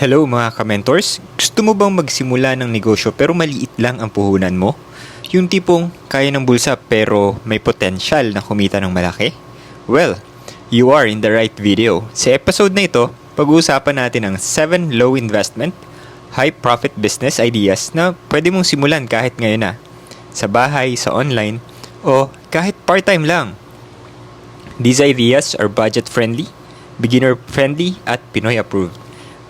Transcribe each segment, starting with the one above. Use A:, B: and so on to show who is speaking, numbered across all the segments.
A: Hello mga ka-mentors, gusto mo bang magsimula ng negosyo pero maliit lang ang puhunan mo? Yung tipong kaya ng bulsa pero may potensyal na kumita ng malaki? Well, you are in the right video. Sa episode na ito, pag-uusapan natin ang 7 low investment, high profit business ideas na pwede mong simulan kahit ngayon na. Sa bahay, sa online, o kahit part-time lang. These ideas are budget-friendly, beginner-friendly, at Pinoy-approved.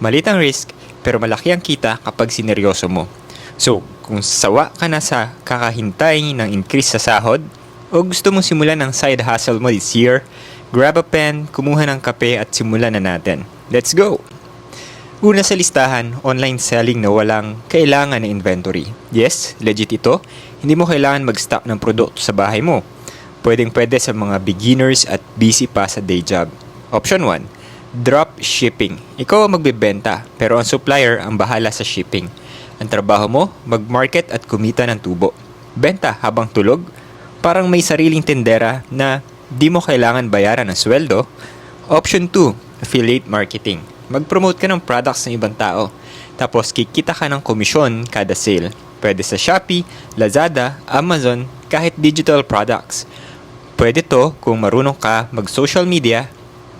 A: Malit ang risk, pero malaki ang kita kapag sineryoso mo. So, kung sawa ka na sa kakahintay ng increase sa sahod, o gusto mong simulan ng side hustle mo this year, grab a pen, kumuha ng kape at simulan na natin. Let's go! Una sa listahan, online selling na walang kailangan ng inventory. Yes, legit ito. Hindi mo kailangan mag-stock ng produkto sa bahay mo. Pwedeng-pwede sa mga beginners at busy pa sa day job. Option 1. Drop shipping. Ikaw ang magbebenta, pero ang supplier ang bahala sa shipping. Ang trabaho mo, mag-market at kumita ng tubo. Benta habang tulog, parang may sariling tindera na di mo kailangan bayaran ng sweldo. Option 2, affiliate marketing. Mag-promote ka ng products ng ibang tao, tapos kikita ka ng komisyon kada sale. Pwede sa Shopee, Lazada, Amazon, kahit digital products. Pwede to kung marunong ka mag-social media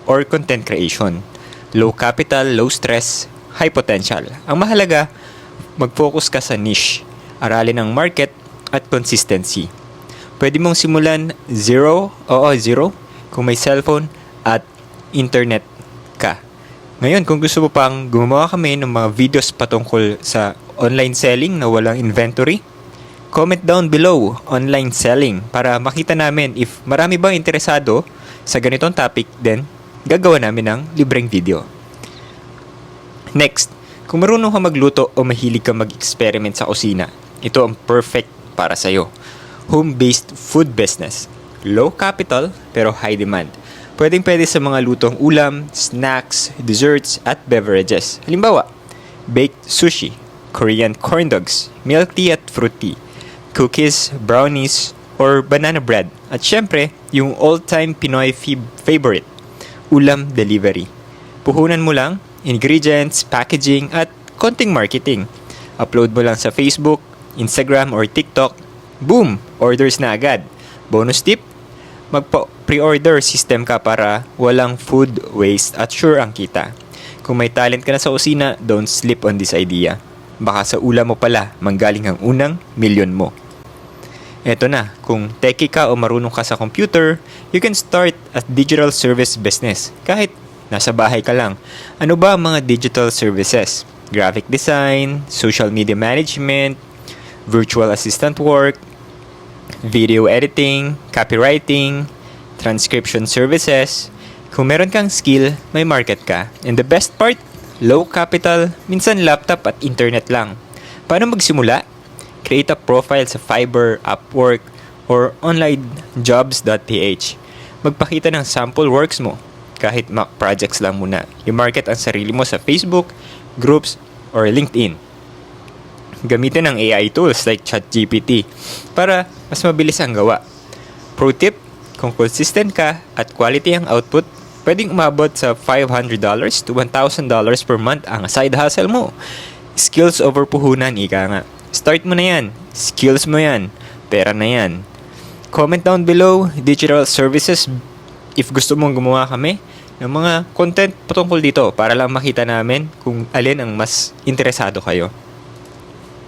A: or content creation. Low capital, low stress, high potential. Ang mahalaga, mag-focus ka sa niche, aralin ang market at consistency. Pwede mong simulan zero, kung may cellphone at internet ka. Ngayon, kung gusto mo pang gumawa kami ng mga videos patungkol sa online selling na walang inventory, comment down below online selling para makita namin if marami bang interesado sa ganitong topic, then gagawa namin ng libreng video. Next, kung marunong ka magluto o mahilig ka mag-experiment sa kusina, ito ang perfect para sa'yo. Home-based food business. Low capital pero high demand. Pwedeng-pwede sa mga lutong ulam, snacks, desserts, at beverages. Halimbawa, baked sushi, Korean corn dogs, milk tea at fruit tea, cookies, brownies, or banana bread. At syempre, yung all-time Pinoy favorite, ulam delivery. Puhunan mo lang, ingredients, packaging, at konting marketing. Upload mo lang sa Facebook, Instagram, or TikTok. Boom! Orders na agad. Bonus tip, magpa-pre-order system ka para walang food waste at sure ang kita. Kung may talent ka na sa kusina, don't sleep on this idea. Baka sa ulam mo pala, manggaling ang unang milyon mo. Eto na, kung techie ka o marunong ka sa computer, you can start a digital service business. Kahit nasa bahay ka lang. Ano ba ang mga digital services? Graphic design, social media management, virtual assistant work, video editing, copywriting, transcription services. Kung meron kang skill, may market ka. And the best part, low capital, minsan laptop at internet lang. Paano magsimula? Create a profile sa Fiverr, Upwork, or onlinejobs.ph. Magpakita ng sample works mo, kahit mock projects lang muna. I-market ang sarili mo sa Facebook, groups, or LinkedIn. Gamitin ang AI tools like ChatGPT para mas mabilis ang gawa. Pro tip, kung consistent ka at quality ang output, pwedeng umabot sa $500 to $1,000 per month ang side hustle mo. Skills over puhunan, ika nga. Start mo na yan. Skills mo yan. Pera na yan. Comment down below digital services if gusto mong gumawa kami ng mga content patungkol dito para lang makita namin kung alin ang mas interesado kayo.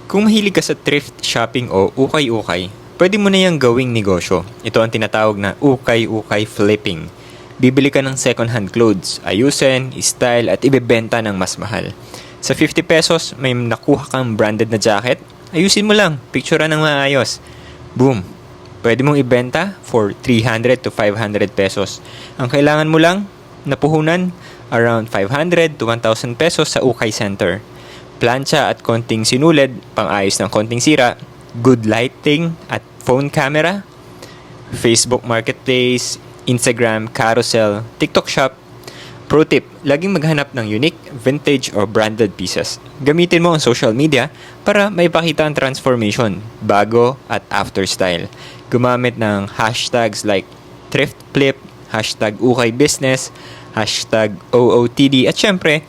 A: Kung mahilig ka sa thrift shopping o ukay-ukay, pwede mo na yung gawing negosyo. Ito ang tinatawag na ukay-ukay flipping. Bibili ka ng second-hand clothes, ayusin, style at ibebenta ng mas mahal. Sa 50 pesos, may nakuha kang branded na jacket, ayusin mo lang, picturean ng maayos. Boom! Pwede mong ibenta for 300 to 500 pesos. Ang kailangan mo lang, napuhunan, around 500 to 1,000 pesos sa Ukay Center. Plancha at konting sinulid, pang-ayos ng konting sira, good lighting at phone camera, Facebook Marketplace, Instagram, Carousel, TikTok Shop. Pro tip, laging maghanap ng unique, vintage, or branded pieces. Gamitin mo ang social media para maipakita ang transformation, bago at after style. Gumamit ng hashtags like thriftflip, hashtag ukay business, hashtag OOTD, at syempre,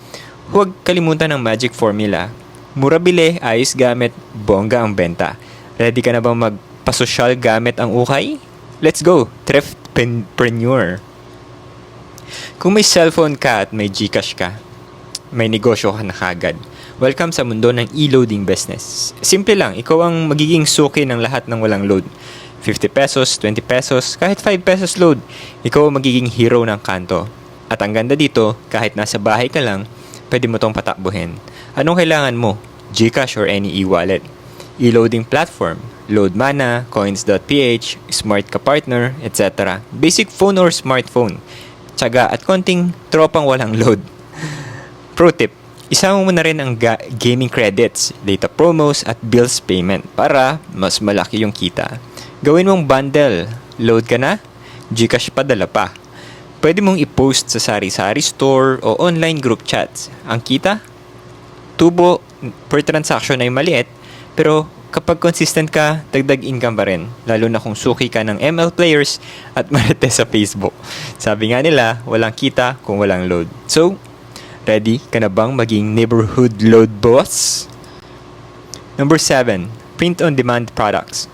A: Huwag kalimutan ng magic formula. Mura bili, ayos gamit, bongga ang benta. Ready ka na bang magpasosyal gamit ang ukay? Let's go, thriftpreneur! Kung may cellphone ka at may GCash ka, may negosyo ka na kagad. Welcome sa mundo ng e-loading business. Simple lang, ikaw ang magiging suki ng lahat ng walang load. 50 pesos, 20 pesos, kahit 5 pesos load, ikaw ang magiging hero ng kanto. At ang ganda dito, kahit nasa bahay ka lang, pwede mo tong patakbuhin. Anong kailangan mo? GCash or any e-wallet. E-loading platform, Loadmana, Coins.ph, Smart Ka Partner, etc. Basic phone or smartphone. Tiyaga at konting tropang walang load. Pro tip, isama mo na rin ang gaming credits, data promos at bills payment para mas malaki yung kita. Gawin mong bundle, load ka na, GCash padala pa. Pwede mong i-post sa sari-sari store o online group chats. Ang kita, tubo per transaction ay maliit, pero kapag consistent ka, dagdag income pa rin. Lalo na kung suki ka ng ML players at marites sa Facebook. Sabi nga nila, walang kita kung walang load. So, ready ka na bang maging neighborhood load boss? Number 7, print-on-demand products.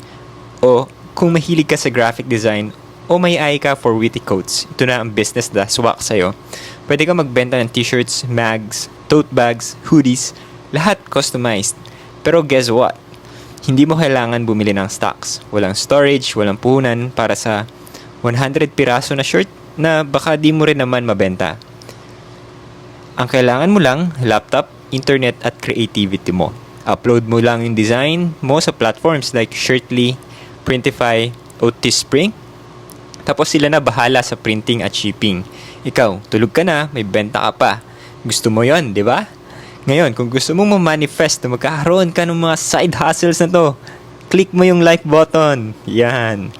A: O kung mahilig ka sa graphic design o may eye ka for witty quotes, ito na ang business na swak sa'yo. Pwede ka magbenta ng t-shirts, mags, tote bags, hoodies, lahat customized. Pero guess what? Hindi mo kailangan bumili ng stocks. Walang storage, walang puhunan para sa 100 piraso na shirt na baka di mo rin naman mabenta. Ang kailangan mo lang, laptop, internet at creativity mo. Upload mo lang yung design mo sa platforms like Shirtly, Printify, o Teespring. Tapos sila na bahala sa printing at shipping. Ikaw, tulog ka na, may benta ka pa. Gusto mo yon, di ba? Ngayon, kung gusto mong ma-manifest na magkakaroon ka ng mga side hustles na to, click mo yung like button. Yan.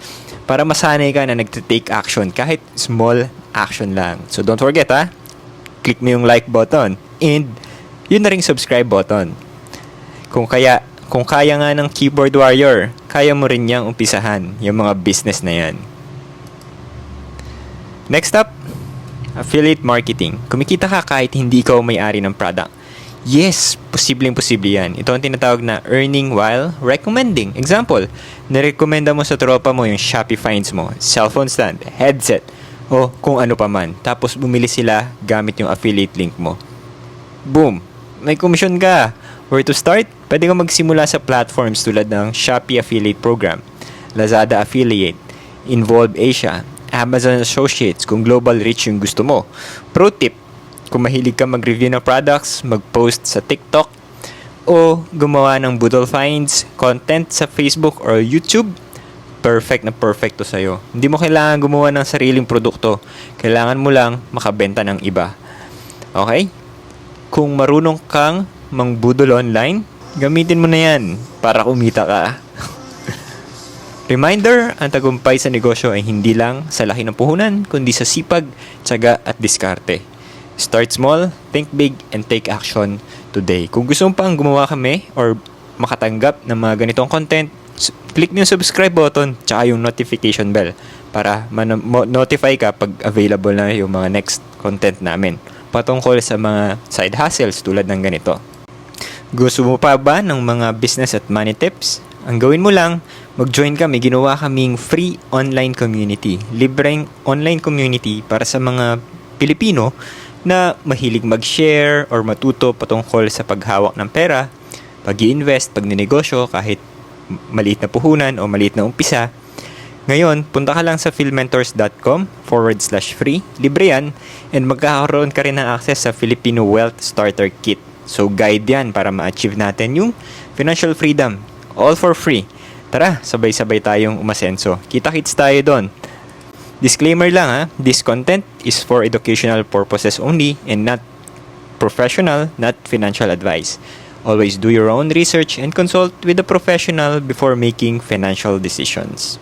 A: Para masanay ka na nag-take action kahit small action lang. So don't forget ha, click mo yung like button and yun na ring subscribe button. Kung kaya nga ng keyboard warrior, kaya mo rin niyang umpisahan yung mga business na yan. Next up, affiliate marketing. Kumikita ka kahit hindi ikaw may-ari ng product. Yes, posibleng-posible yan. Ito ang tinatawag na earning while recommending. Example, nirekomenda mo sa tropa mo yung Shopee finds mo, cellphone stand, headset, o kung ano pa man. Tapos bumili sila gamit yung affiliate link mo. Boom! May commission ka. Where to start? Pwede kang magsimula sa platforms tulad ng Shopee Affiliate Program, Lazada Affiliate, Involve Asia, Amazon Associates kung global reach yung gusto mo. Pro tip, kung mahilig ka mag-review ng products, mag-post sa TikTok, o gumawa ng Boodle Finds content sa Facebook or YouTube, perfect na perfect to sa'yo. Hindi mo kailangan gumawa ng sariling produkto. Kailangan mo lang makabenta ng iba. Okay? Kung marunong kang mang-budol online, gamitin mo na yan para kumita ka. Reminder, ang tagumpay sa negosyo ay hindi lang sa laki ng puhunan, kundi sa sipag, tiyaga at diskarte. Start small, think big, and take action today. Kung gusto mo pang gumawa kami or makatanggap ng mga ganitong content, click mo yung subscribe button tsaka yung notification bell para notify ka pag available na yung mga next content namin patungkol sa mga side hustles tulad ng ganito. Gusto mo pa ba ng mga business at money tips? Ang gawin mo lang, mag-join kami. Ginawa kaming free online community. Libreng online community para sa mga Pilipino na mahilig mag-share or matuto patungkol sa paghawak ng pera, pag-i-invest, pag-ninegosyo kahit maliit na puhunan o maliit na umpisa. Ngayon, punta ka lang sa philmentors.com/free. Libre yan. And magkakaroon ka rin ng access sa Filipino Wealth Starter Kit. So, guide yan para ma-achieve natin yung financial freedom. All for free. Tara, sabay-sabay tayong umasenso. Kita-kits tayo doon. Disclaimer lang ha, this content is for educational purposes only and not professional, not financial advice. Always do your own research and consult with a professional before making financial decisions.